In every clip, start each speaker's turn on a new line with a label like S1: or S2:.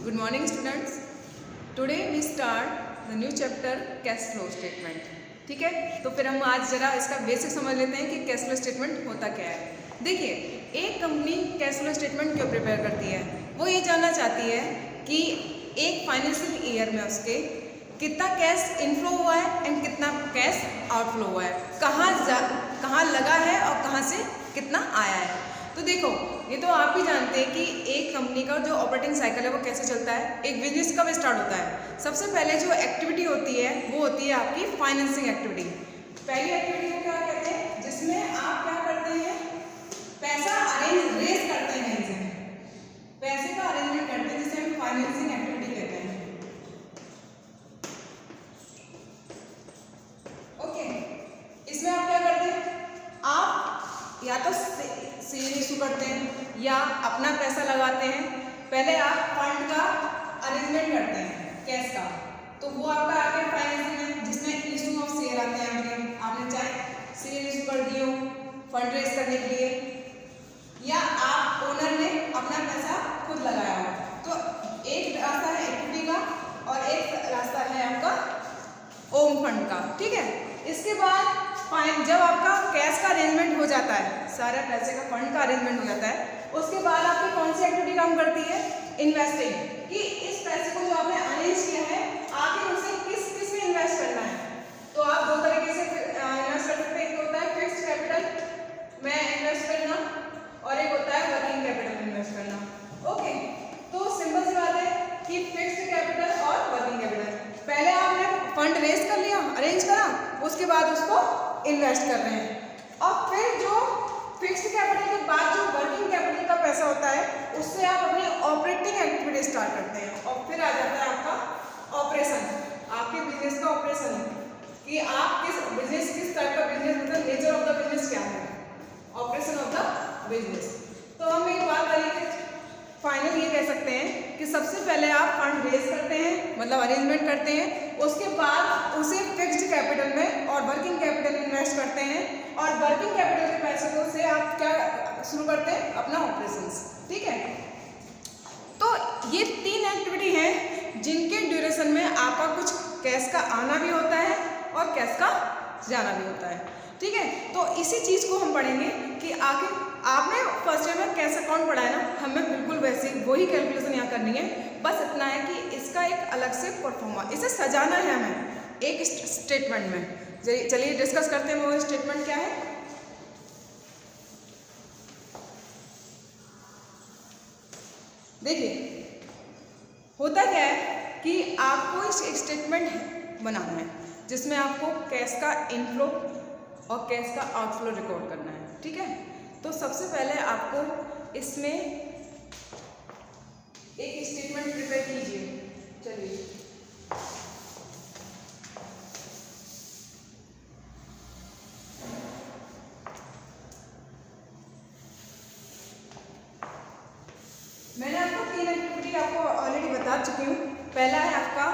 S1: Good morning students. Today we start the new chapter cash flow statement. ठीक है, तो फिर हम आज जरा इसका बेसिक समझ लेते हैं कि कैश फ्लो स्टेटमेंट होता क्या है. देखिए, एक कंपनी कैश फ्लो स्टेटमेंट क्यों प्रिपेयर करती है? वो ये जानना चाहती है कि एक फाइनेंशियल ईयर में उसके कितना कैश इनफ्लो हुआ है एंड कितना कैश आउटफ्लो हुआ है, कहाँ लगा है और कहाँ से कितना आया है. तो देखो, ये तो आप भी जानते हैं कि एक कंपनी का जो ऑपरेटिंग साइकिल है वो कैसे चलता है. एक बिजनेस कब स्टार्ट होता है? सबसे पहले जो एक्टिविटी होती है वो होती है आपकी फाइनेंसिंग एक्टिविटी. पहली एक्टिविटी को क्या कहते हैं? जिसमें आप क्या करते हैं, पैसा रेज करते हैं, पैसे का अरेंजमेंट करते हैं, जिसे हम फाइनेंसिंग एक्टिविटी कहते हैं. ओके, इसमें आप क्या करते हैं? आप या तो शेयर इशू करते हैं या अपना पैसा लगाते हैं. पहले आप फंड का अरेंजमेंट करते हैं कैश का, तो वो आपका आगे फाइनेंसिंग है जिसमें इशू ऑफ शेयर आते हैं. आपने चाहे शेयर इशू कर दिए हो फंड रेज करने के लिए, या आप ओनर ने अपना पैसा खुद लगाया हो. तो एक रास्ता है इक्विटी का और एक रास्ता है आपका ओम फंड का. ठीक है, इसके बाद जब आपका कैश का अरेंजमेंट हो जाता है, सारे पैसे का फंड का अरेंजमेंट हो जाता है, उसके बाद आपकी कौन सी एक्टिविटी काम करती है? इन्वेस्टिंग. कि इस पैसे को जो आपने अरेंज किया है आगे उसे किस में इन्वेस्ट करना है. तो आप दो तरीके से इन्वेस्ट कर सकते हैं. एक होता है फिक्स्ड कैपिटल में इन्वेस्ट करना और एक होता है वर्किंग कैपिटल में इन्वेस्ट करना. ओके, तो सिंपल सी बात है कि फिक्स्ड कैपिटल और वर्किंग कैपिटल. पहले आपने फंड रेज कर लिया, अरेंज करा, उसके बाद उसको इन्वेस्ट कर रहे हैं. और फिर जो फिक्स्ड कैपिटल के बाद जो वर्किंग कैपिटल का पैसा होता है उससे आप अपनी ऑपरेटिंग एक्टिविटी स्टार्ट करते हैं. और फिर आ जाता है आपका ऑपरेशन, आपके बिजनेस का ऑपरेशन, कि आप किस टाइप का बिजनेस, मतलब नेचर ऑफ द बिजनेस क्या है, ऑपरेशन ऑफ द बिजनेस. तो हम एक बात करेंगे, फाइनल ये कह सकते हैं कि सबसे पहले आप फंड रेज करते हैं, मतलब अरेंजमेंट करते हैं, उसके बाद उसे फिक्स्ड कैपिटल में और वर्किंग कैपिटल में इन्वेस्ट करते हैं, और वर्किंग कैपिटल के पैसे को से आप क्या शुरू करते हैं? अपना ऑपरेशंस. ठीक है, तो ये तीन एक्टिविटी हैं जिनके ड्यूरेशन में आपका कुछ कैश का आना भी होता है और कैश का जाना भी होता है. ठीक है, तो इसी चीज़ को हम पढ़ेंगे कि आखिर आपने फर्स्ट ईयर में कैश अकाउंट पढ़ा है ना, हमें बिल्कुल वैसे वही कैलकुलेशन यहाँ करनी है. बस इतना है कि इसका एक अलग से परफॉर्मा, इसे सजाना है हमें एक स्टेटमेंट में. चलिए डिस्कस करते हैं वो स्टेटमेंट क्या है. देखिए, होता क्या है कि आपको एक स्टेटमेंट बनाना है जिसमें आपको कैश का इनफ्लो और कैश का आउटफ्लो रिकॉर्ड करना है. ठीक है, तो सबसे पहले आपको इसमें एक स्टेटमेंट प्रिपेयर कीजिए. चलिए, मैंने आपको तीन एक्टिविटी आपको ऑलरेडी बता चुकी हूँ. पहला है आपका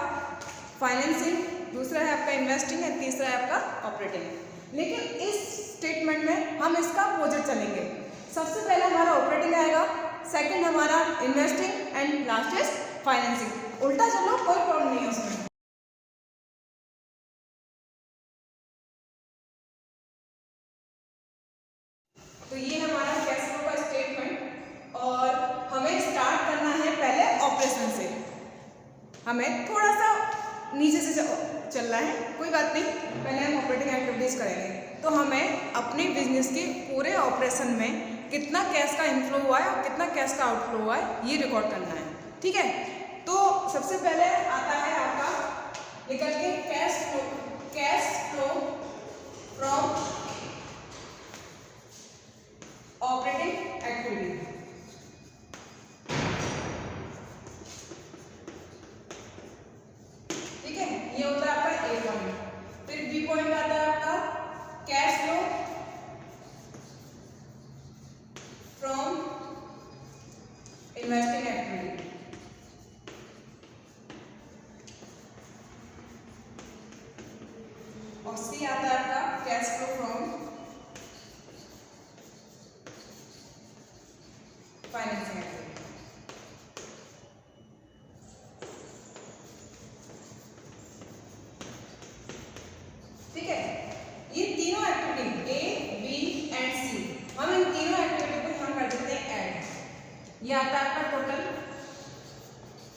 S1: फाइनेंसिंग, दूसरा है आपका इन्वेस्टिंग और तीसरा है आपका ऑपरेटिंग. लेकिन इस स्टेटमेंट में हम इसका अपोजिट चलेंगे. सबसे पहले हमारा ऑपरेटिंग आएगा, सेकंड हमारा investing and last is financing. उल्टा चलो, कोई प्रॉब्लम नहीं है उसमें. तो ये हमारा कैश फ्लो का स्टेटमेंट, और हमें स्टार्ट करना है पहले ऑपरेशन से. हमें थोड़ा सा नीचे से चलना है, कोई बात नहीं, पहले हम ऑपरेटिंग एक्टिविटीज करेंगे. तो हमें अपने बिजनेस के पूरे ऑपरेशन में कितना कैश का इनफ्लो हुआ है और कितना कैश का आउटफ्लो हुआ है ये रिकॉर्ड करना है. ठीक है, तो सबसे पहले आता है आपका निकल के cash flow from operating activity. ठीक है, ये होता है आपका ए पॉइंट. फिर बी पॉइंट आता है आपका cash flow from investing activity. और सी आता है आपका cash flow from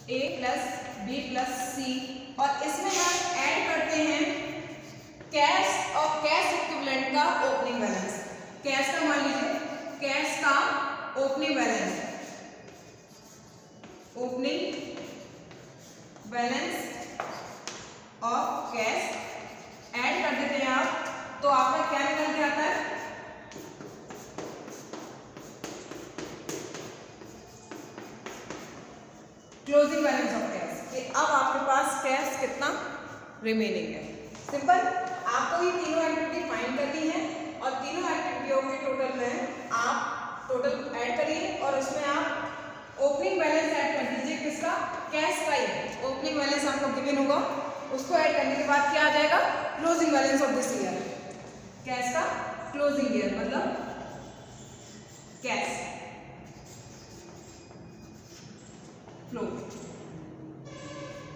S1: A plus B plus C, और इसमें हम ऐड करते हैं कैश और कैश इक्विवेलेंट का ओपनिंग बैलेंस। कैश का मान लीजिए, कैश का opening balance, opening balance of cash add कर देते हैं आप, तो आपका क्या निकल के आता है, क्लोजिंग बैलेंस ऑफ कैश, कि अब आपके पास कैश कितना रिमेनिंग है। सिंपल, आपको ये तीनों एक्टिविटी फाइंड करनी है और तीनों एक्टिविटियों के टोटल में आप टोटल ऐड करिए और उसमें आप ओपनिंग बैलेंस ऐड कर दीजिए, किसका, कैश का ही। ओपनिंग बैलेंस आपको गिवन होगा, उसको ऐड करने के बाद क्या आ जाएगा, closing balance of this year, cash का क्लोजिंग ईयर मतलब cash flow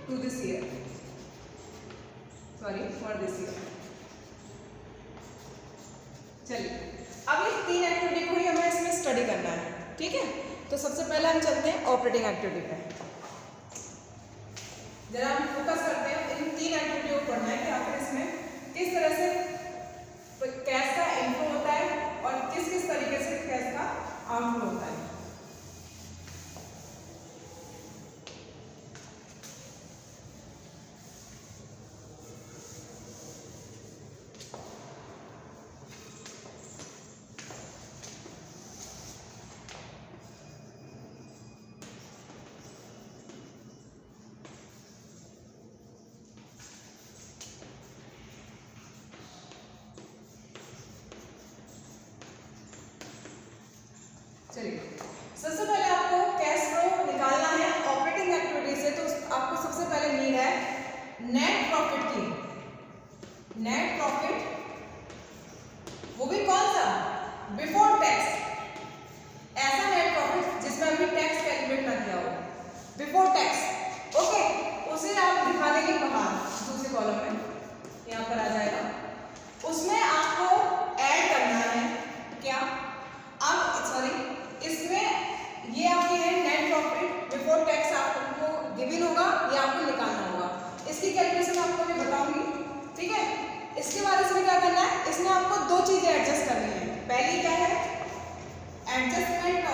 S1: to this year, sorry for this year. चलिए, अब ये तीन एक्टिविटी को ही हमें इसमें स्टडी करना है, ठीक है। तो सबसे पहले हम चलते हैं ऑपरेटिंग एक्टिविटी पे। जरा हम फोकस करते हैं इन तीन एक्टिविटी को पढ़ना है कि आखिर इसमें किस तरह से कैश का इनफ्लो होता है और किस किस तरीके से कैश का आउटफ्लो होता है। चलिए, सबसे पहले आपको कैश फ्लो निकालना है ऑपरेटिंग एक्टिविटी से, तो आपको सबसे पहले नीड है नेट प्रॉफिट की। नेट प्रॉफिट, वो भी कौन सा, बिफोर टैक्स, ऐसा नेट प्रॉफिट जिसमें अभी टैक्स कैलकुलेट ना किया हो, बिफोर टैक्स, ओके। उसे आप दिखा देंगे बाहर दूसरे कॉलम में, यहाँ पर आ जाएगा। उसमें आपको ऐड करना है क्या, अब सॉरी, इसमें ये आपकी है नेट प्रॉफिट बिफोर टैक्स, आपको गिवन होगा, ये आपको निकालना होगा। इसकी कैलकुलेशन आपको मैं बताऊंगी, ठीक है। इसके बाद इसमें क्या करना है, इसमें आपको दो चीजें एडजस्ट करनी है। पहली क्या है, adjustment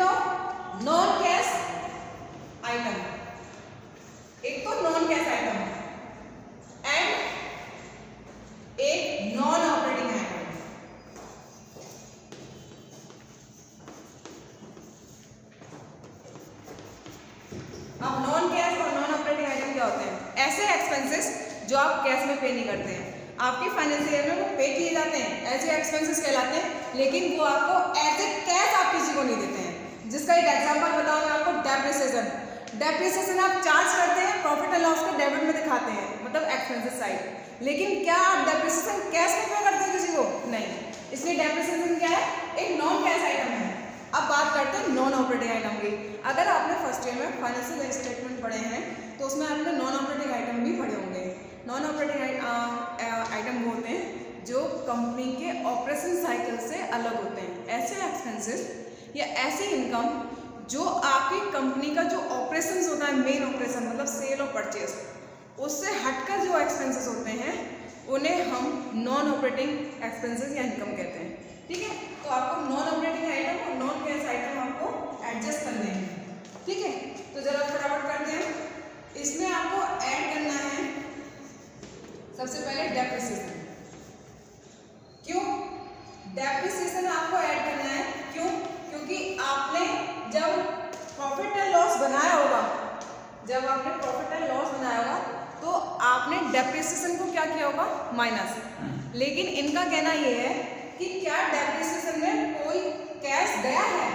S1: of non cash item, एक तो नॉन कैश आइटम एंड एक नॉन ऑपरेटिंग आइटम। अब नॉन कैश और नॉन ऑपरेटिंग आइटम क्या होते हैं, ऐसे एक्सपेंसेस जो आप कैश में पे नहीं करते हैं, आपके फाइनेंशियल ईयर में वो पे किए जाते हैं, ऐसे एक्सपेंसेस कहलाते हैं, लेकिन वो आपको एज ए कैश आप किसी को नहीं देते हैं। जिसका एक एग्जांपल बताऊंगा आपको, डेप्रिसिएशन। डेप्रिसिएशन आप चार्ज करते हैं, प्रॉफिट एंड लॉस के डेबिट में दिखाते हैं, मतलब एक्सपेंसेस साइड, लेकिन क्या आप डेप्रिसिएशन कैश में पे करते हैं किसी को, नहीं। इसलिए डेप्रिसिएशन क्या है, एक नॉन कैश आइटम है। अब बात करते हैं नॉन ऑपरेटिंग आइटम की। अगर आपने फर्स्ट ईयर में फाइनेंशियल स्टेटमेंट पढ़े हैं तो उसमें आपने नॉन ऑपरेटिंग आइटम भी पढ़े होंगे। नॉन ऑपरेटिंग आइटम वो होते हैं जो कंपनी के ऑपरेशन साइकिल से अलग होते हैं। ऐसे एक्सपेंसेस या ऐसी इनकम जो आपकी कंपनी का जो ऑपरेशंस होता है, मेन ऑपरेशन मतलब सेल और परचेज, उससे हटकर जो एक्सपेंसेस होते हैं उन्हें हम नॉन ऑपरेटिंग एक्सपेंसेस या इनकम कहते हैं, ठीक है। तो आपको नॉन ऑपरेटिंग आइटम और नॉन कैश आइटम आपको एडजस्ट करने हैं, ठीक है। तो जरा फटाफट करते हैं। इसमें आपको ऐड करना है सबसे पहले डेप्रिसिएशन। क्यों डेप्रिसिएशन आपको ऐड करना है, क्यों, क्योंकि आपने जब प्रॉफिट एंड लॉस बनाया होगा, जब आपने प्रॉफिट एंड लॉस बनाया होगा तो आपने डेप्रिसिएशन को क्या किया होगा, माइनस। लेकिन इनका कहना ये है कि क्या डेप्रिसिएशन में कोई कैश गया है,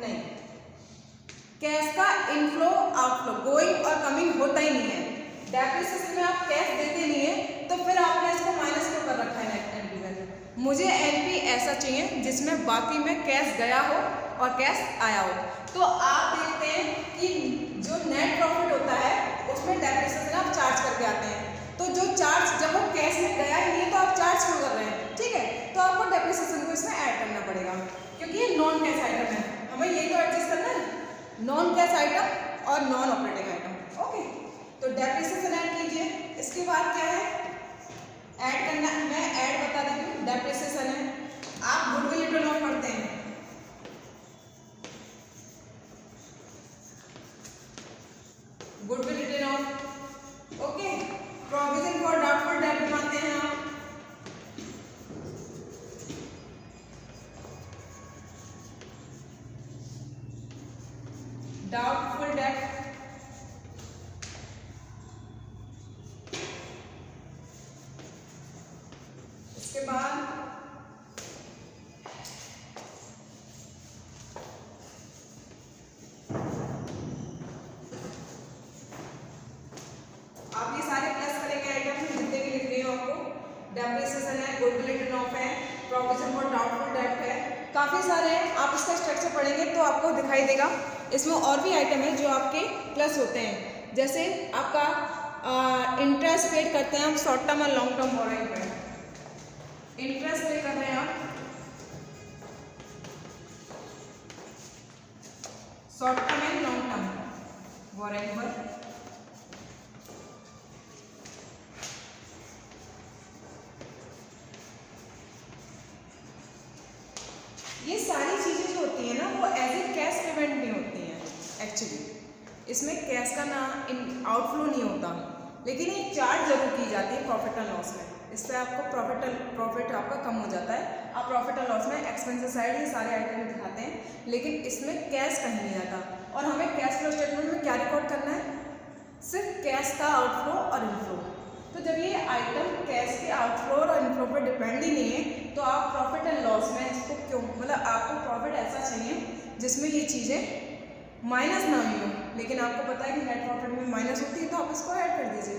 S1: नहीं। कैश का इनफ्लो आउटफ्लो, गोइंग और कमिंग होता ही नहीं है। डेप्रिसिएशन में आप कैश देते नहीं है तो फिर आपने इसको माइनस क्यों कर रखा है एनपी में। मुझे एनपी ऐसा चाहिए जिसमें बाकी में कैश गया हो और कैश आया हो। तो आप देखते हैं कि जो नेट प्रॉफिट होता है उसमें डेप्रिसिएशन आप चार्ज करके आते हैं, तो जो चार्ज जब वो कैश में गया ही नहीं तो आप चार्ज क्यों कर रहे हैं, ठीक है। तो आपको डेप्रिसिएशन को इसमें ऐड करना पड़ेगा क्योंकि ये नॉन कैश आइटम है। नॉन कैश आइटम और नॉन ऑपरेटिंग आइटम। ओके, तो डेप्रिसिएशन ऐड कीजिए। इसके बाद क्या है ऐड करना, मैं ऐड बता देती हूँ। डेप्रिसिएशन है, आप गुडविल रिटर्न ऑफ करते हैं, goodwill return of. Okay, provision for doubtful debt बनाते हैं आप, डाउटफुल डेट। इसके बाद आप ये सारे प्लस करेंगे आइटम जितने भी लिख रही हो आपको। डेप्रिसिएशन है, गुडविल रिटर्न ऑफ है, प्रोविजन फॉर डाउटफुल डेट है, काफ़ी सारे हैं। आप इसका स्ट्रक्चर पढ़ेंगे तो आपको दिखाई देगा। इसमें और भी आइटम है जो आपके प्लस होते हैं, जैसे आपका इंटरेस्ट पेड करते हैं हम शॉर्ट टर्म और लॉन्ग टर्म बोरोइंग पे। इंटरेस्ट पे कर रहे हैं आप short term and long term borrowing पर। ये सारी चीजें जो होती हैं ना वो एज ए कैश पेमेंट नहीं होती हैं एक्चुअली। इसमें कैश का ना आउटफ्लो नहीं होता, लेकिन एक चार्ज जरूर की जाती है प्रॉफिट एंड लॉस में। इससे आपको प्रॉफिट आपका कम हो जाता है। आप प्रॉफिट एंड लॉस में एक्सपेंसेस साइड ये सारे आइटम दिखाते हैं, लेकिन इसमें कैश कहीं नहीं आता। और हमें कैश फ्लो स्टेटमेंट में क्या रिकॉर्ड करना है, सिर्फ कैश का आउटफ्लो और इनफ्लो। तो जब ये आइटम कैश के आउटफ्लो और इनफ्लो पर डिपेंड ही नहीं है, तो आप प्रॉफिट एंड लॉस में इसको क्यों, मतलब आपको प्रॉफिट ऐसा चाहिए जिसमें ये चीज़ें माइनस ना हुई हो, लेकिन आपको पता है कि नेट प्रॉफिट में माइनस होती है, तो आप इसको ऐड कर दीजिए,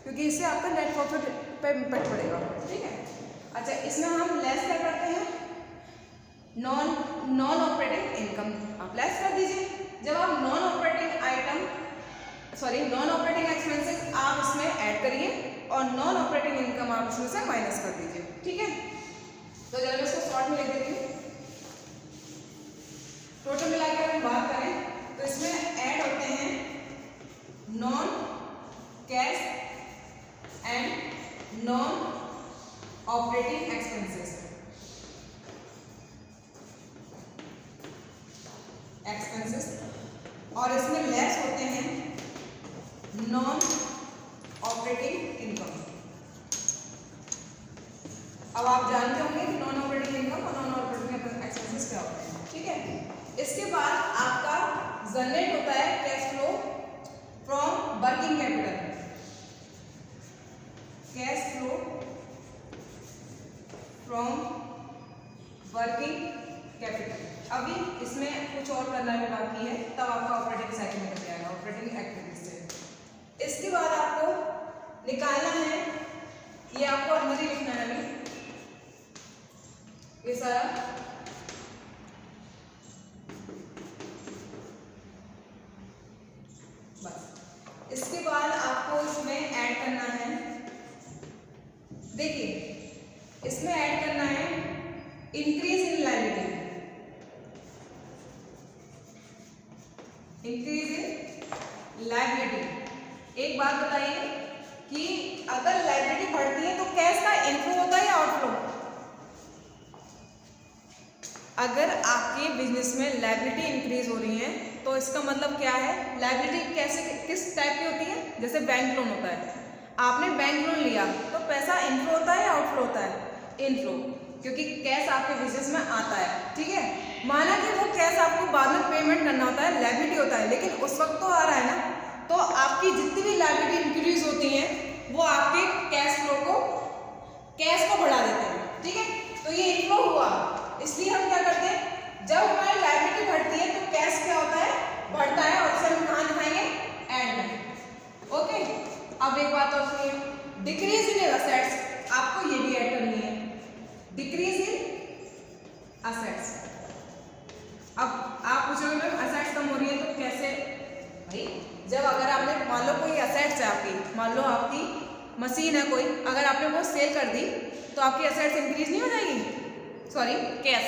S1: क्योंकि इससे आपका नेट प्रॉफिट पे इम्पैक्ट पड़ेगा। ठीक है, अच्छा इसमें हम लेस क्या करते हैं, नॉन ऑपरेटिंग इनकम आप लेस कर दीजिए। जब आप नॉन ऑपरेटिंग एक्सपेंसेस आप इसमें ऐड करिए और नॉन ऑपरेटिंग इनकम आप इसमें से माइनस कर दीजिए। ठीक है, तो जब मैं इसको शॉर्ट में लिख देती हूँ, टोटल मिलाकर हम बात करें तो इसमें ऐड होते हैं non cash and non operating expenses. और इसमें लेस होते हैं नॉन ऑपरेटिंग इनकम। अब आप जानते होंगे कि नॉन ऑपरेटिंग इनकम और नॉन ऑपरेटिंग एक्सपेंसेस क्या होते हैं। ठीक है, इसके बाद आपका जनरेट होता है cash flow from working capital. Cash flow from working capital. अभी इसमें कुछ और करना भी बाकी है, तब आपका ऑपरेटिंग साइकिल निकल जाएगा ऑपरेटिंग एक्टिविटीज से। इसके बाद आपको निकालना है, ये आपको अंदर ही लिखना है अभी ये सारा। बस इसके बाद आपको इसमें ऐड करना है, देखिए इसमें ऐड करना है increase in liability. Increase in liability. एक बात बताइए कि अगर लायबिलिटी बढ़ती है तो कैश का इनफ्लो होता है या आउटफ्लो? अगर आपके बिजनेस में लायबिलिटी इंक्रीज हो रही है तो इसका मतलब क्या है, लायबिलिटी कैसे किस टाइप की होती है, जैसे बैंक लोन होता है, आपने बैंक लोन लिया तो पैसा इनफ्लो होता है या आउटफ्लो होता है? इनफ्लो, क्योंकि कैश आपके बिजनेस में आता है। ठीक है, माना कि वो कैश आपको बाद में पेमेंट करना होता है, लायबिलिटी होता है, लेकिन उस वक्त तो आ रहा है ना, तो आपकी जितनी भी लायबिलिटी इंक्रीज होती हैं वो आपके कैश फ्लो को, कैश को बढ़ा देते हैं। ठीक है, तो ये इनफ्लो हुआ, इसलिए हम क्या करते हैं, जब हमारी लायबिलिटी बढ़ती है तो कैश क्या होता है, बढ़ता है, और इसे हम कहाँ दिखाएंगे, एंड में। ओके, अब एक बात और सुनिए, डिक्रीज इन असेट्स, आपको ये भी ऐड करनी है, डिक्रीज इन असेट्स। अब आप पूछोगे मैम असेट्स कम हो रही है तो कैसे? भाई जब अगर आपने मान लो कोई असेट्स है आपकी, मान लो आपकी मशीन है कोई, अगर आपने वो सेल कर दी तो आपकी असेट्स इंक्रीज नहीं हो जाएगी, सॉरी कैश।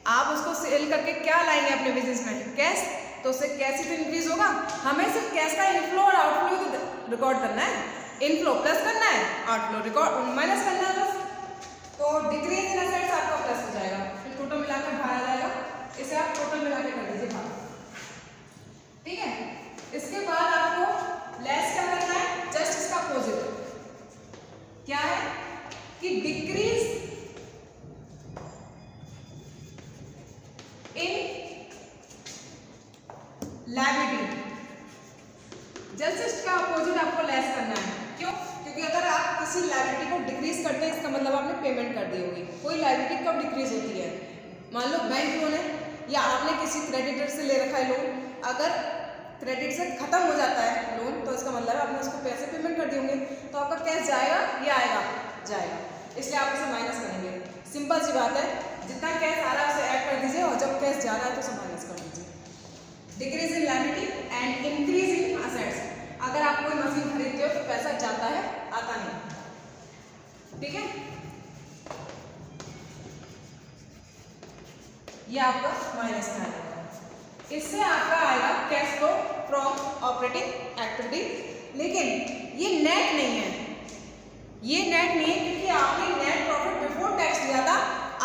S1: आप उसको सेल करके क्या लाएंगे अपने बिजनेस में, कैश। तो उससे कैश ही तो इंक्रीज होगा। हमें सिर्फ कैश का इनफ्लो और आउटफ्लो तो रिकॉर्ड करना है, इनफ्लो प्लस करना है, आउटफ्लो रिकॉर्ड माइनस करना है बस। तो डिक्रीज इन असेट्स आपका प्लस हो जाएगा, फिर टोटल मिलाकर बाहर आ जाएगा। इसे आप टोटल मिलाकर कर दीजिए बाहर, ठीक है। इसके बाद आपको लेस क्या करना है, जस्ट इसका अपोजिट क्या है कि डिक्रीज इन लायबिलिटी, जस्ट इसका अपोजिट आपको लेस करना है। क्यों? क्योंकि अगर आप किसी लायबिलिटी को डिक्रीज करते हैं इसका मतलब आपने पेमेंट कर दी होगी। कोई लायबिलिटी कब डिक्रीज होती है, मान लो बैंक लोन है या आपने किसी क्रेडिटर से ले रखा है लोन, अगर क्रेडिट से खत्म हो जाता है लोन तो इसका मतलब आपने उसको पैसे पेमेंट कर दिए होंगे, तो आपका कैश जाएगा या आएगा, जाएगा, इसलिए आप इसे माइनस करेंगे। सिंपल सी बात है, जितना कैश आ रहा है उसे ऐड कर दीजिए और जब कैश जा रहा है तो उसे माइनस कर दीजिए। Decrease in liability and increase in assets, अगर आप कोई मशीन खरीदते हो तो पैसा जाता है, आता नहीं, ठीक है। ये आपका माइनस में आएगा। इससे आपका आएगा cash flow from operating activity, लेकिन ये नेट नहीं है, ये नेट नहीं है क्योंकि आपने नेट प्रॉफिट बिफोर टैक्स लिया था।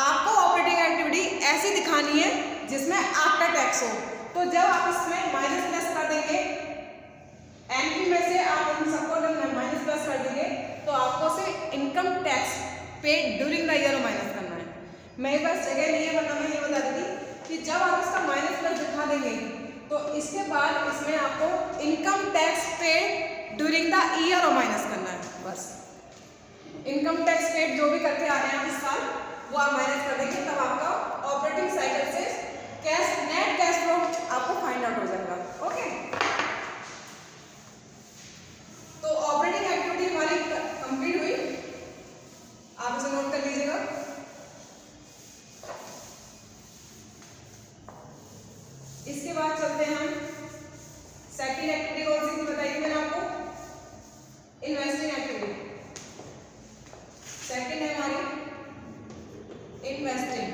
S1: आपको ऑपरेटिंग एक्टिविटी ऐसी दिखानी है जिसमें आफ्टर टैक्स हो, तो जब आप इसमें माइनस प्लस कर देंगे, एनपी में से आप इन सबको माइनस प्लस कर देंगे तो आपको से income tax paid during the year minus करना है। मेरे पास जगह नहीं है वरना मैं ये बता देती कि जब आप इसका माइनस प्लस दिखा देंगे तो इसके बाद इसमें आपको income tax paid during the year और माइनस करना है, बस। इनकम टैक्स पेड जो भी करके आ रहे हैं इस साल वो आप माइनस कर देंगे, तब आपका ऑपरेटिंग साइकिल से कैश नेट कैश फ्लो आपको फाइंड आउट हो जाएगा, ओके। तो ऑपरेटिंग एक्टिविटी हमारी कंप्लीट हुई, आप इसे नोट कर लीजिएगा। इसके बाद चलते हैं हम सेकंड एक्टिविटी, कौन सी थी बताइए मैंने आपको, इन्वेस्टिंग एक्टिविटी। सेकंड है हमारी इन्वेस्टिंग।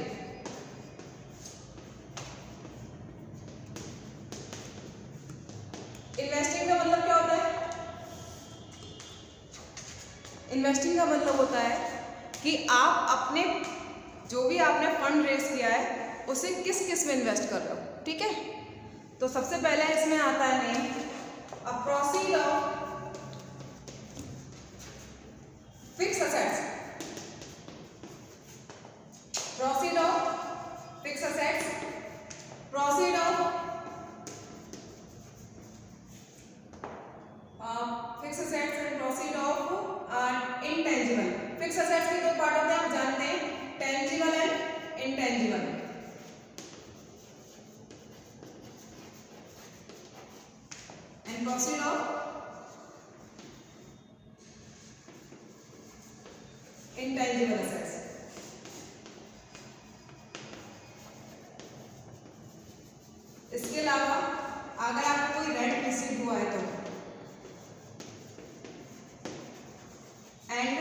S1: इन्वेस्टिंग का मतलब क्या होता है, इन्वेस्टिंग का मतलब होता है कि आप अपने जो भी आपने फंड रेज किया है उसे किस किस में इन्वेस्ट कर रहे हो, ठीक है। तो सबसे पहले इसमें आता है name, a proceed of fix assets, proceed of fix assets, proceed of fix assets and proceed of intangible. Fix assets के दो पार्ट होते हैं, आप जानते हैं, tangible and intangible. And proceed of intangible assets. इसके अलावा अगर आपको कोई रेंट रिसीव हुआ है तो, एंड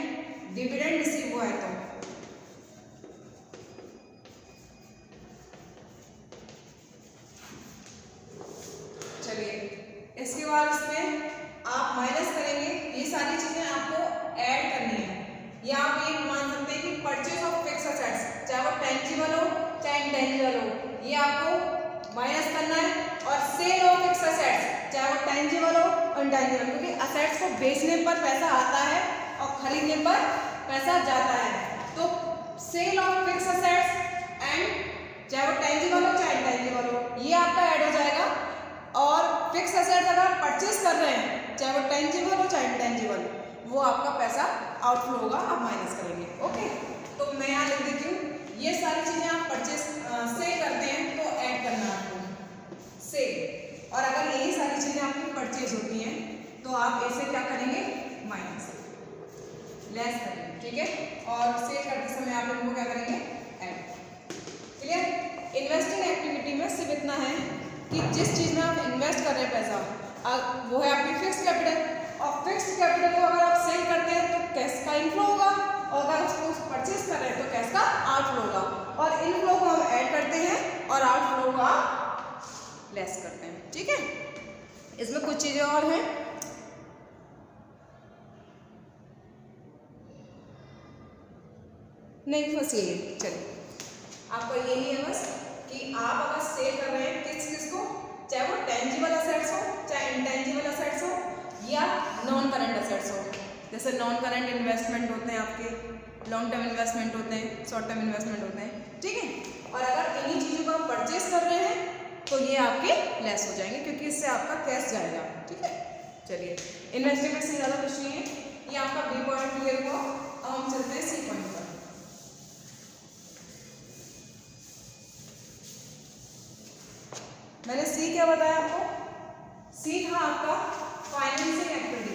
S1: डिविडेंड रिसीव हुआ है तो, चलिए इसके बाद इसमें आप माइनस करेंगे, ये सारी चीजें आपको ऐड करनी है। या आप ये मान सकते हैं कि परचेज ऑफ फिक्स असेट्स, चाहे वो टेंजिबल हो चाहे इंटेंजिबल हो, ये आपको माइनस करना है। और सेल ऑफ फिक्स असेट्स, चाहे वो टेंजिबल हो और इंटेंजिबल, क्योंकि असेट्स को बेचने पर पैसा आता है और खरीदने पर पैसा जाता है। तो sale of fix assets and चाहे वो टेंजिबल हो चाहे इंटेंजिबल हो, ये आपका ऐड हो जाएगा। और फिक्स असेट्स अगर आप परचेज कर रहे हैं, चाहे वो टेंजिबल हो चाहे इंटेंजिबल, वो आपका पैसा आउटफ्लो होगा, आप माइनस करेंगे, ओके। तो मैं यहाँ लिख देती हूँ, ये सारी चीजें आप परचेज सेल करते हैं तो ऐड करना है आपको सेल, और अगर यही सारी चीजें आपकी परचेज होती हैं तो आप इसे क्या करेंगे, माइनस लेस करेंगे, ठीक है। और सेल करते समय आप इनको क्या करेंगे, ऐड। क्लियर। इन्वेस्टिंग एक्टिविटी में सिर्फ इतना है कि जिस चीज में आप इन्वेस्ट कर रहे हैं पैसा, वो है आपकी फिक्स कैपिटल, और फिक्स कैपिटल को अगर आप सेल करते हैं तो कैश का इनफ्लो होगा, और अगर उसको परचेज कर रहे हैं तो कैश का आउटफ्लो होगा। और इनफ्लो को हम ऐड करते हैं और आउटफ्लो का लेस करते हैं। ठीक है, इसमें कुछ चीज़ें और हैं। नहीं, बस यही है। चलिए, आपका यही है बस कि आप अगर सेल कर रहे हैं किस को, चाहे वो टेंजिबल असेट्स हो, चाहे इंटेंजिबल असेट्स हो, या नॉन करंट असेट्स हो। जैसे नॉन करंट इन्वेस्टमेंट होते हैं आपके, लॉन्ग टर्म इन्वेस्टमेंट होते हैं, शॉर्ट टर्म इन्वेस्टमेंट होते हैं। ठीक है, और अगर इन्हीं चीज़ों को आप परचेज कर रहे हैं तो ये आपके लेस हो जाएंगे, क्योंकि इससे आपका कैश जाएगा। ठीक है, चलिए, इन्वेस्टमेंट से ज़्यादा कुछ नहीं है। ये आपका बी पॉइंट क्लियर हुआ। अब हम चलते हैं सी पॉइंट पर। मैंने सी क्या बताया आपको? सी था आपका फाइनेंसिंग एक्टिविटी।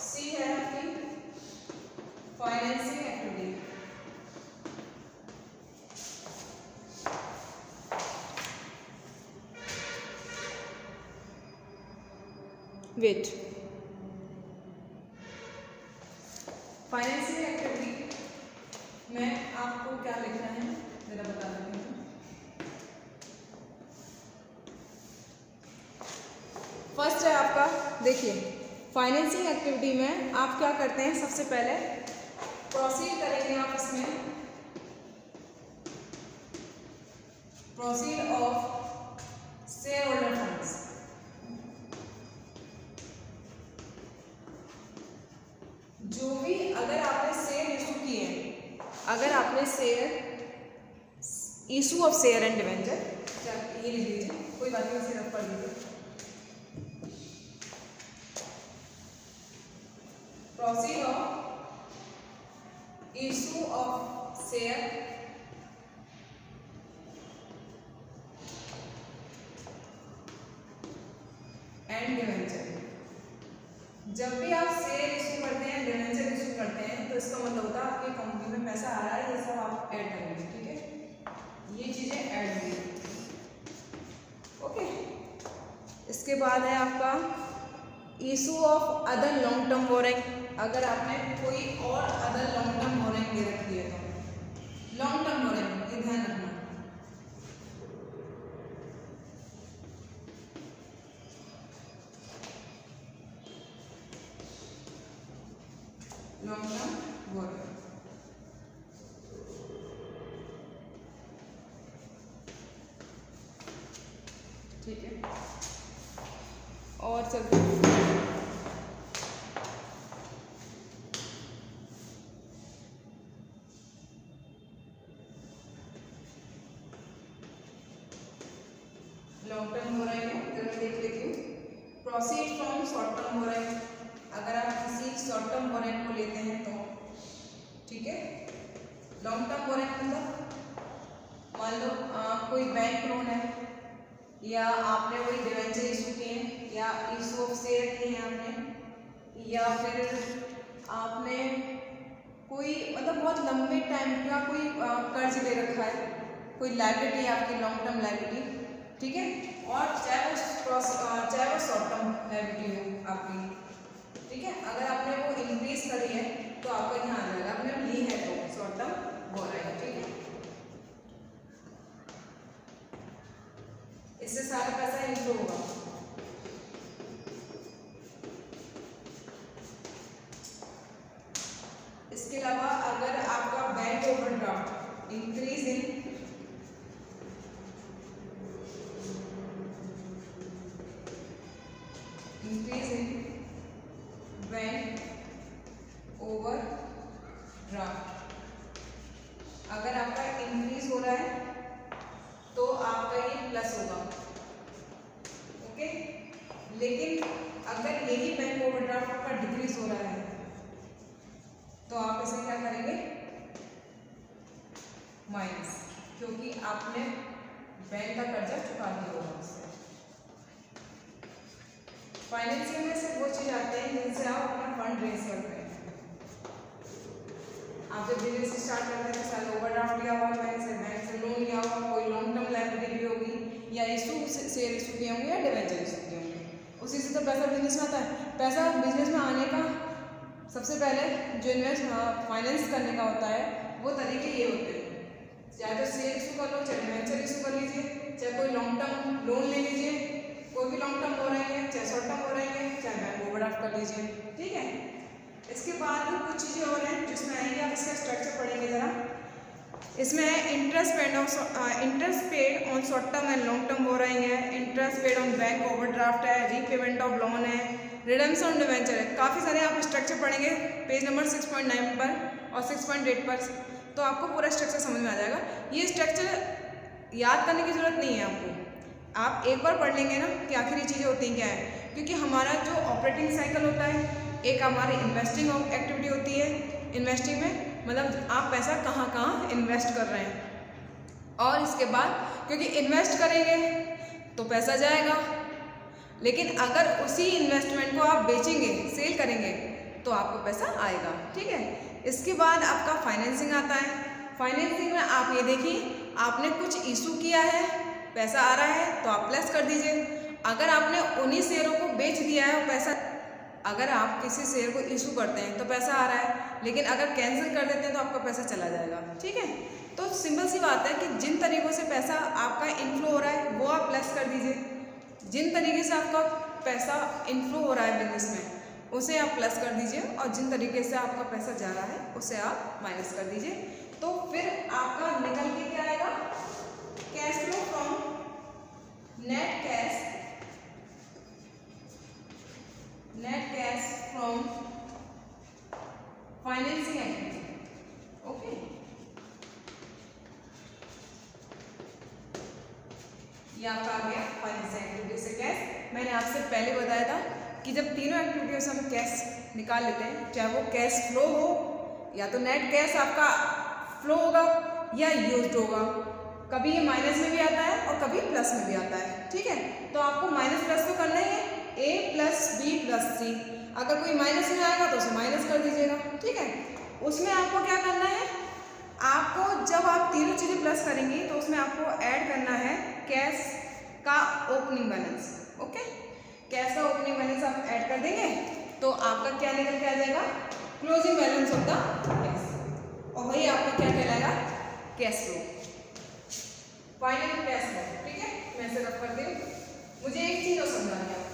S1: सी है आपकी financing activity. Wait, financial activity में आपको क्या लिखना है जरा बता देती हूँ। फर्स्ट है आपका, देखिए, फाइनेंसिंग एक्टिविटी में आप क्या करते हैं, सबसे पहले प्रोसीड करेंगे आप इसमें, proceed of share holder funds. जो भी अगर आपने शेयर इशू किए, अगर आपने share issue of share and debenture, ये लिख लीजिए, कोई बात नहीं, सिर्फ पढ़ लीजिए। Proceed of issue of share and debenture. जब भी आप शेयर इशू करते हैं, डिवेंचर इशू करते हैं, तो इसका मतलब होता है आपकी कंपनी में पैसा आ रहा है, ये सब आप ऐड करेंगे। ठीक है, ये चीजें ऐड होंगी। ओके, इसके बाद है आपका issue of other long term borrowing. अगर आपने कोई और अदर लॉन्ग टर्म बोरिंग दे रखी है तो लॉन्ग टर्म बोरिंग, ये ध्यान रखना। लॉन्ग टर्म बोरिंग, ठीक है। और चलते हैं, लॉन्ग टर्म बोरिंग है, तो मैं देख लेती हूँ। Proceed from short term borrowing, अगर आप किसी शॉर्ट टर्म बोरिंग को लेते हैं तो, ठीक है। लॉन्ग टर्म बोरिंग मतलब मान लो कोई बैंक लोन है, या आपने कोई डिवेंचर इशू किए हैं, या इशू ऑफ शेयर किए हैं आपने, या फिर आपने कोई मतलब बहुत लंबे टाइम का कोई कर्ज ले रखा है, कोई लायबिलिटी है आपकी, लॉन्ग टर्म लायबिलिटी, ठीक है। और चाहे वो शॉर्ट टर्म लायबिलिटी हो आपकी, ठीक है। अगर आपने वो इंक्रीज करी है तो आपको यहाँ आ जाएगा, आपने ली है तो शॉर्ट टर्म बोरिंग, ठीक है। इससे सारा पैसा इनफ्लो होगा। इसके अलावा अगर आपका bank overdraft increase in bank overdraft, अगर आपका इंक्रीज हो रहा है तो आपका ये प्लस होगा, ओके। लेकिन अगर यही बैंक ओवरड्राफ्ट आपका डिक्रीज हो रहा है तो आप इसे क्या करेंगे, माइनस, क्योंकि आपने बैंक का कर्जा चुका दिया होगा उससे। फाइनेंसिंग में से वो चीज आते हैं जिनसे आप अपना फंड रेज करते हैं। आप जब बिजनेस स्टार्ट करते हैं तो सारे ओवरड्राफ्ट लिया हुआ बैंक से लोन लिया हुआ, कोई लॉन्ग टर्म लायबिलिटी भी होगी, या इशू शेयर इशू किए होंगे, या डिवेंचर इशू किए होंगे, उसी से तो पैसा बिजनेस में आता है। पैसा बिजनेस में आने का सबसे पहले जो फाइनेंस करने का होता है वो तरीके ये होते हैं, चाहे तो शेयर इशू कर लो, चाहे डिवेंचर इशू कर लीजिए, चाहे कोई लॉन्ग टर्म लोन ले लीजिए, कोई भी लॉन्ग टर्म हो रहेंगे, चाहे शॉर्ट टर्म हो रहेंगे, चाहे बैंक ओवरड्राफ्ट कर लीजिए। ठीक है, इसके बाद कुछ चीज़ें और हैं जिसमें आएंगे, आप इसका स्ट्रक्चर पढ़ेंगे ज़रा। इसमें है interest paid on short term and long term हो रहेंगे, interest paid on bank overdraft है, रीपेमेंट ऑफ लोन है, रिडेम्पशन डिवेंचर है। काफ़ी सारे आप स्ट्रक्चर पढ़ेंगे पेज नंबर 6.9 पर और 6.8 पर, तो आपको पूरा स्ट्रक्चर समझ में आ जाएगा। ये स्ट्रक्चर याद करने की ज़रूरत नहीं है आपको, आप एक बार पढ़ लेंगे ना कि आखिर ये चीज़ें होती हैं क्या है, क्योंकि हमारा जो ऑपरेटिंग साइकिल होता है, एक हमारी इन्वेस्टिंग एक्टिविटी होती है। इन्वेस्टिंग में मतलब आप पैसा कहाँ कहाँ इन्वेस्ट कर रहे हैं, और इसके बाद क्योंकि इन्वेस्ट करेंगे तो पैसा जाएगा, लेकिन अगर उसी इन्वेस्टमेंट को आप बेचेंगे, सेल करेंगे, तो आपको पैसा आएगा। ठीक है, इसके बाद आपका फाइनेंसिंग आता है। फाइनेंसिंग में आप ये देखिए, आपने कुछ इशू किया है, पैसा आ रहा है तो आप प्लस कर दीजिए। अगर आपने उन्हीं शेयरों को बेच दिया है और पैसा, अगर आप किसी शेयर को इशू करते हैं तो पैसा आ रहा है, लेकिन अगर कैंसिल कर देते हैं तो आपका पैसा चला जाएगा। ठीक है, तो सिंपल सी बात है कि जिन तरीक़ों से पैसा आपका इनफ्लो हो रहा है वो आप प्लस कर दीजिए, जिन तरीके से आपका पैसा इनफ्लो हो रहा है बिजनेस में उसे आप प्लस कर दीजिए, और जिन तरीके से आपका पैसा जा रहा है उसे आप माइनस कर दीजिए। तो फिर आपका निकल के क्या आएगा, cash flow from net cash from financing activity. Okay, ये आपका आ गया फाइनेंसिंग एक्टिविटी से कैश। मैंने आपसे पहले बताया था कि जब तीनों एक्टिविटियों से हम कैश निकाल लेते हैं, चाहे वो कैश फ्लो हो या तो नेट कैश आपका फ्लो होगा या यूज्ड होगा, कभी ये माइनस में भी आता है और कभी प्लस में भी आता है। ठीक है, तो आपको माइनस प्लस तो करना ही है, A plus B plus C। अगर कोई माइनस में आएगा तो उसे माइनस कर दीजिएगा। ठीक है, उसमें आपको क्या करना है, आपको जब आप तीनों चीज़ें प्लस करेंगी तो उसमें आपको ऐड करना है कैश का ओपनिंग बैलेंस। ओके, कैश का ओपनिंग बैलेंस आप ऐड कर देंगे तो आपका क्या निकल के आ जाएगा, closing balance of the cash, और वही आपका क्या कहलाएगा, cash flow, final cash flow. ठीक है, मैं इसे रख करती हूँ। मुझे एक चीज़ और समझानी है आपको।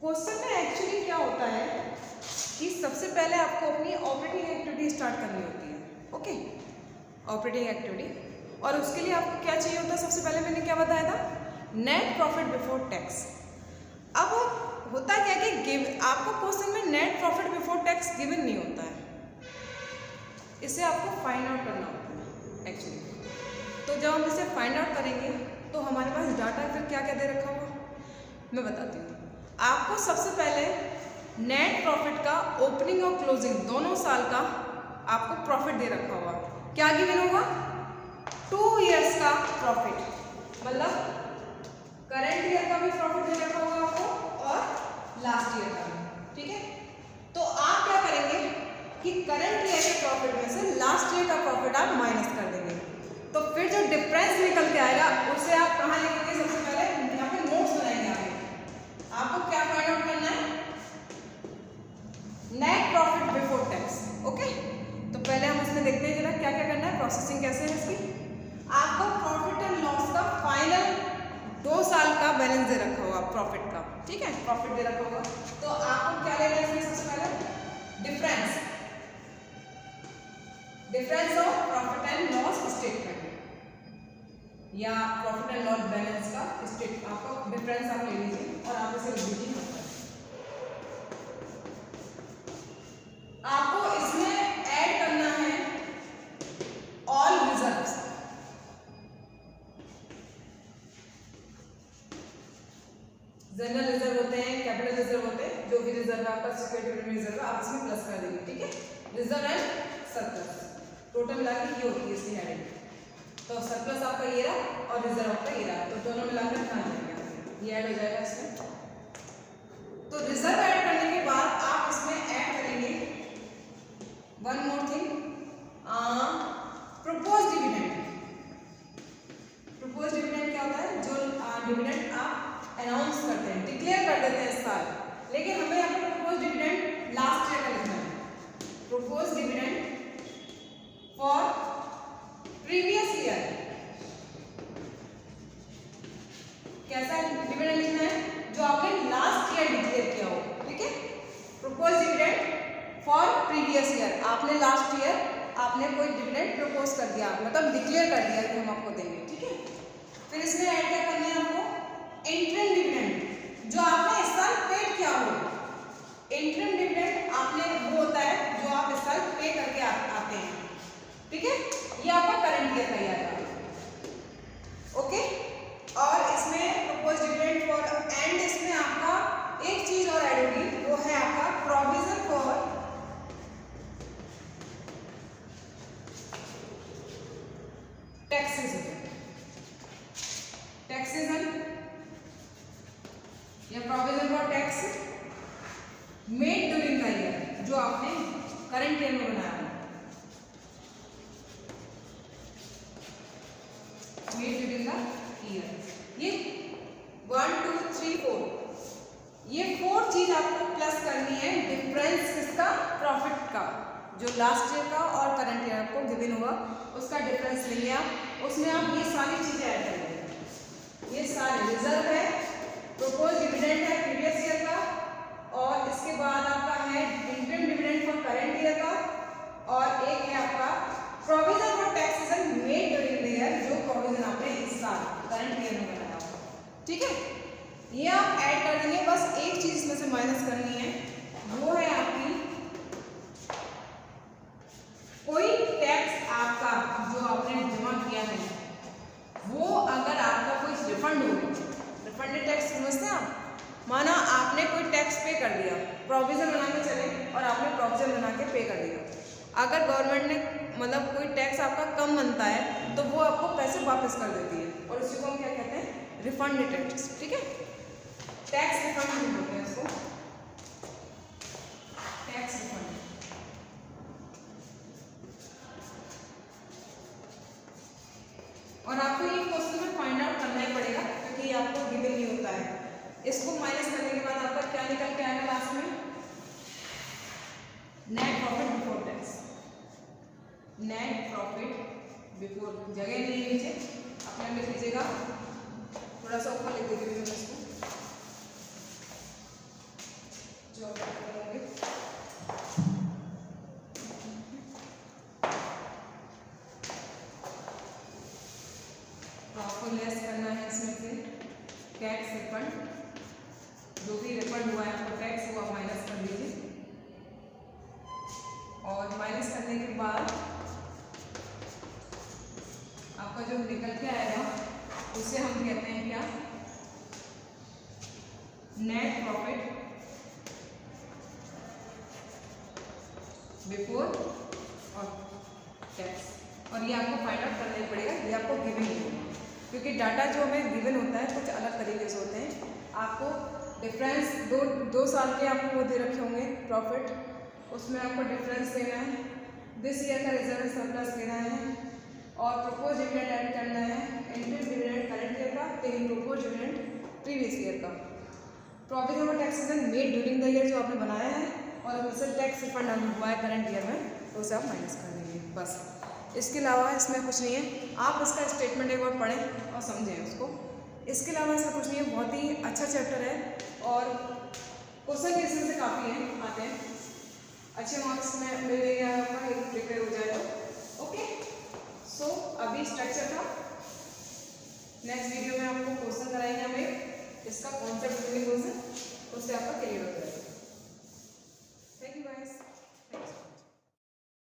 S1: क्वेश्चन में एक्चुअली क्या होता है कि सबसे पहले आपको अपनी ऑपरेटिंग एक्टिविटी स्टार्ट करनी होती है। ओके, ऑपरेटिंग एक्टिविटी, और उसके लिए आपको क्या चाहिए होता है, सबसे पहले मैंने क्या बताया था, नेट प्रॉफिट बिफोर टैक्स। अब होता क्या कि आपको क्वेश्चन में net profit before tax given नहीं होता है, इसे आपको फाइंड आउट करना होता है एक्चुअली। तो जब हम इसे फाइंड आउट करेंगे तो हमारे पास डाटा फिर क्या क्या दे रखा होगा, मैं बताती हूँ आपको। सबसे पहले नेट प्रॉफिट का ओपनिंग और क्लोजिंग दोनों साल का आपको प्रॉफिट दे रखा होगा। क्या गिवन होगा, 2 ईयर्स का प्रॉफिट, मतलब करंट ईयर का भी प्रॉफिट दे रखा होगा आपको और लास्ट ईयर का भी। ठीक है, तो आप क्या करेंगे कि करंट ईयर के प्रॉफिट में से लास्ट ईयर का प्रॉफिट आप माइनस कर देंगे, तो फिर जो डिफरेंस निकल के आएगा उसे आप कहाँ लिखेंगे, सबसे पहले यहाँ पे नोट्स बनाएंगे। आपको क्या फाइंड आउट करना है, net profit before tax. Okay, तो पहले हम इसमें देखते हैं जरा क्या क्या करना है, प्रोसेसिंग कैसे है इसकी। आपको प्रॉफिट एंड लॉस का फाइनल 2 साल का बैलेंस दे रखा होगा प्रॉफिट का। ठीक है, प्रॉफिट दे रखा होगा, तो आपको क्या लेना है सबसे पहले, difference of profit and loss statement या प्रॉफिट एंड लॉस बैलेंस का स्टेट, आपको डिफरेंस आप ले लीजिए और आप इसे लिख दीजिए। आपको इसमें ऐड करना है ऑल रिजर्व्स। जनरल रिजर्व होते हैं, कैपिटल रिजर्व होते हैं, जो भी रिजर्व है आपका सिक्योरिटी रिजर्व है, आप इसमें प्लस कर देंगे। ठीक है, रिजर्व एंड सरप्लस टोटल मिलाकर ये होती है इसकी हेडिंग। तो सरप्लस आपका ये रहा और रिजर्व आपका ये रहा, तो दोनों मिलाकर कितना आ जाएगा, ये ऐड हो जाएगा इसमें। तो रिजर्व ऐड करने के बाद आप इसमें ऐड करेंगे one more thing, propose dividend. Propose dividend क्या होता है? जो डिविडेंड आप अनाउंस करते हैं, डिक्लेयर कर देते हैं इस साल, लेकिन हमें यहाँ पर प्रपोज डिविडेंड लास्ट ईयर का लिखना है। Propose dividend for previous year. कैसा डिविडेंड लिखना है? जो आपने लास्ट ईयर डिक्लेयर किया हो, ठीक है। Propose dividend for previous year, आपने लास्ट ईयर आपने कोई डिविडेंड प्रपोज कर दिया, मतलब डिक्लेयर कर दिया कि हम आपको देंगे, ठीक है। फिर इसमें ऐड क्या करना है आपको? इंटरिम डिविडेंड, जो आपने इस साल पेड किया हो। इंटरिम डिविडेंड आपने वो होता है जो आप इस साल पे करके आते हैं, ठीक है। ये आपका करंट ईयर का आएगा, ओके। और इसमें प्रपोज डिविडेंड फॉर एंड इसमें आपका एक चीज और ऐड होगी, वो है आपका प्रोविजन फॉर टैक्सेशन या provision for tax made during the year, जो आपने करंट ईयर में बनाया है। मेड ड्यूरिंग द ईयर, ये 1 2 3 4 ये 4 चीज आपको प्लस करनी है। डिफरेंस किसका? प्रॉफिट का, जो लास्ट ईयर का और करंट ईयर आपको गिवन हुआ उसका डिफरेंस लेंगे आप, उसमें आप ये सारी चीजें ऐड करेंगे। ये सारे रिजर्व है, प्रपोज डिविडेंड है प्रीवियस ईयर का, और इसके बाद आपका है interim dividend for current year का, और एक है आपका provision for taxation made during the year, जो प्रोविजन आपने इस साल करंट ईयर में बनाया, ठीक है। ये आप ऐड कर देंगे। बस एक चीज इसमें से माइनस करनी है, वो है आपकी कोई टैक्स आपका जो आपने जमा किया है, वो अगर आपका कोई रिफंड हो, रिफंडेड टैक्स समझते हैं आप? माना आपने कोई टैक्स पे कर दिया, प्रोविजन बना के चले और आपने प्रोविजन बना के पे कर दिया, अगर गवर्नमेंट ने मतलब कोई टैक्स आपका कम बनता है तो वो आपको पैसे वापस कर देती है, और उसी को हम क्या कहते हैं? रिफंडेड टैक्स, ठीक है। टैक्स रिफंड बोलते हैं इसको, टैक्स रिफंड। और आपको ये क्वेश्चन में फाइंड आउट करना ही पड़ेगा, क्योंकि ये आपको गिवन नहीं होता है। इसको माइनस करने के बाद आपका क्या निकल के आएगा लास्ट में? Net profit before tax. Net profit before, जगह नहीं है नीचे, अपने लिख लीजिएगा, थोड़ा सा ऊपर लिख दीजिए मैं इसको, जो करेंगे आपको लेस करना है इसमें से टैक्स रिफंड, जो भी रिफंड हुआ है आपको टैक्स, वो आप माइनस कर दीजिए, और माइनस करने के बाद आपका जो निकल के आएगा उसे हम कहते हैं क्या? नेट प्रॉफिट बिफोर और टैक्स। और ये आपको फाइंड आउट करना ही पड़ेगा, ये आपको गिवन नहीं होगा, क्योंकि डाटा जो हमें गिवन होता है कुछ अलग तरीके से होते हैं। आपको डिफरेंस दो साल के आपको वो दे रखे होंगे प्रॉफिट, उसमें आपको डिफरेंस देना है, दिस ईयर का रिजर्व सरप्लस देना है, और प्रपोज डिविडेंड ऐड करना है, इंटरिम डिविडेंड करंट ईयर का, फिर प्रपोज डिविडेंड प्रीवियस ईयर का, provision for taxation made during the year जो आपने बनाया है, और ऑफिशियल टैक्स रिफंड हुआ है करंट ईयर में, तो उसे आप माइनस कर देंगे। बस, इसके अलावा इसमें कुछ नहीं है। आप इसका स्टेटमेंट एक बार पढ़ें और समझें उसको, इसके अलावा इसका कुछ नहीं है। बहुत ही अच्छा चैप्टर है, और क्वेश्चन के इसमें से काफ़ी हैं, आते हैं, अच्छे मार्क्स में मिलेंगे आपका, प्रिपेयर हो जाए तो। ओके, सो अभी स्ट्रक्चर था, नेक्स्ट वीडियो में आपको क्वेश्चन कराएंगे हमें, इसका कॉन्सेप्ट क्वेश्चन, उससे आपका क्लियर हो जाएगा।